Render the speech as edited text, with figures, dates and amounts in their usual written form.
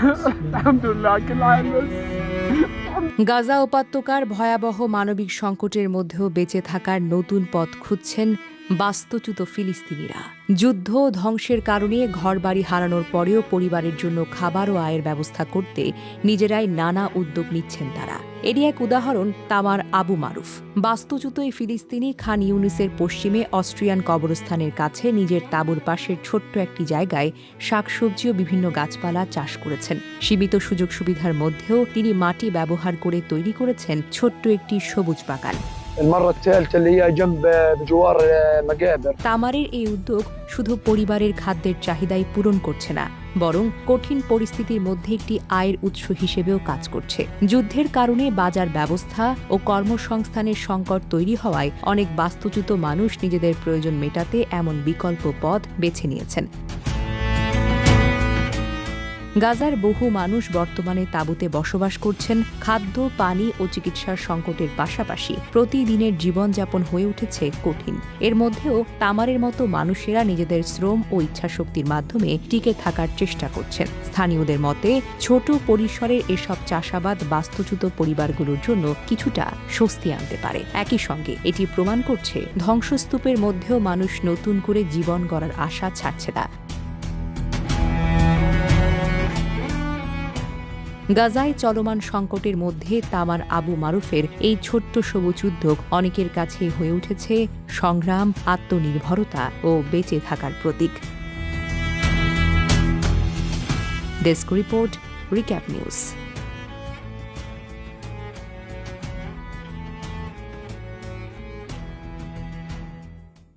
আলহামদুলিল্লাহ كل عام بس গাজা উপত্যকার ভয়াবহ মানবিক সংকটের মধ্যেও বেঁচে থাকার নতুন পথ খুঁজছেন বাস্তুচ্যুত ফিলিস্তিনিরা। যুদ্ধ ধ্বংসের কারণে ঘরবাড়ি হারানোর পরেও পরিবারের জন্য খাবার ও আয়ের ব্যবস্থা করতে নিজেরাই নানা উদ্যোগ নিচ্ছেন তারা। এরই এক উদাহরণ তামার আবু মারুফ। বাস্তুচ্যুত এই ফিলিস্তিনি খান ইউনিসের পশ্চিমে অস্ট্রিয়ান কবরস্থানের কাছে নিজের তাঁবুর পাশের ছোট্ট একটি জায়গায় শাকসবজি ও বিভিন্ন গাছপালা চাষ করেছেন। সীমিত সুযোগ সুবিধার মধ্যেও তিনি মাটি ব্যবহার করে তৈরি করেছেন ছোট্ট একটি সবুজ বাগান। المرة الثالثة اللي هي جنب بجوار مقابر তামারের এই উদ্যোগ শুধু পরিবারের খাদ্যের চাহিদাই পূরণ করছে না, বরং কঠিন পরিস্থিতির মধ্যে একটি আয়ের উৎস হিসেবেও কাজ করছে। যুদ্ধের কারণে বাজার ব্যবস্থা ও কর্মসংস্থানের সংকট তৈরি হওয়ায় অনেক বাস্তুচ্যুত মানুষ নিজেদের প্রয়োজন মেটাতে এমন বিকল্প পথ বেছে নিয়েছেন। গাজার বহু মানুষ বর্তমানে তাঁবুতে বসবাস করছেন। খাদ্য, পানি ও চিকিৎসার সংকটের পাশাপাশি প্রতিদিনের জীবনযাপন হয়ে উঠেছে কঠিন। এর মধ্যেও তামারের মতো মানুষেরা নিজেদের শ্রম ও ইচ্ছাশক্তির মাধ্যমে টিকে থাকার চেষ্টা করছেন। স্থানীয়দের মতে ছোট পরিসরের এসব চাষাবাদ বাস্তুচ্যুত পরিবারগুলোর জন্য কিছুটা স্বস্তি আনতে পারে। একই সঙ্গে এটি প্রমাণ করছে ধ্বংসস্তূপের মধ্যেও মানুষ নতুন করে জীবন গড়ার আশা ছাড়ছে না। গাজায় চলমান সংকটের মধ্যে তামার আবু মারুফের এই ছোট্ট সবুজ উদ্যোগ অনেকের কাছে হয়ে উঠেছে সংগ্রাম, আত্মনির্ভরতা ও বেঁচে থাকার প্রতীক। Desk report, recap news.